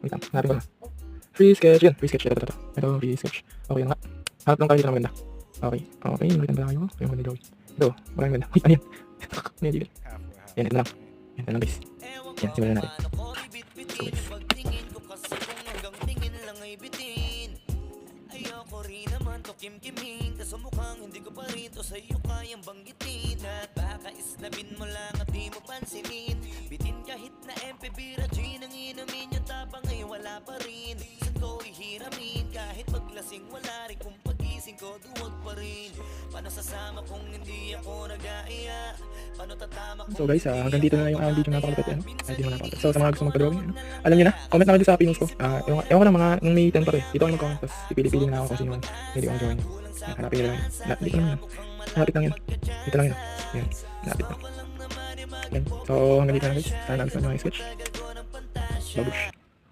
Wait lang, hanapin ko na. Free sketch, yun, free sketch, ito, free sketch. Okay na nga. Hanap lang tayo dito na maganda. Okay, maganda ba tayo? Okay, maganda Joey. Ito, maraming maganda. Uy, ano yan? Ano yan, Jibel? Yan, ito na lang. Yan, ito na lang guys. Yan, simulan na natin. Let's go guys. Ayoko rin naman to kim-kiming kaso mukhang hindi ko pa rin to sa'yo kayang banggitin. At baka isnabin mo lang at di mo pansinin. Bitin kahit na MPB G nang inumin yung tapang ay wala pa rin. Saan ko ihiramin kahit paglasing wala rin. Kung pagising ko duwag pa rin. Paano sasama kung hindi ako nag-aaya? Paano tatama kung So guys, hanggang dito na yung video napakalapit. Ay, di mo napakalapit. So sa mga gusto magpa-drawing, alam nyo na, comment na kayo sa pinos ko. Ewan ko na mga, nung may 10 pa rin. Dito kayo mag-comment, tapos pipili-pili na ako kung sino yung hindi kong drawing. Hanapin nyo lang yun. Dito lang yun. Hanapit lang yun. Dito lang yun. Yan. Hanapit lang. Yan. So hanggang dito na guys. Sana nagustuhan nyo yung sketch. Babush.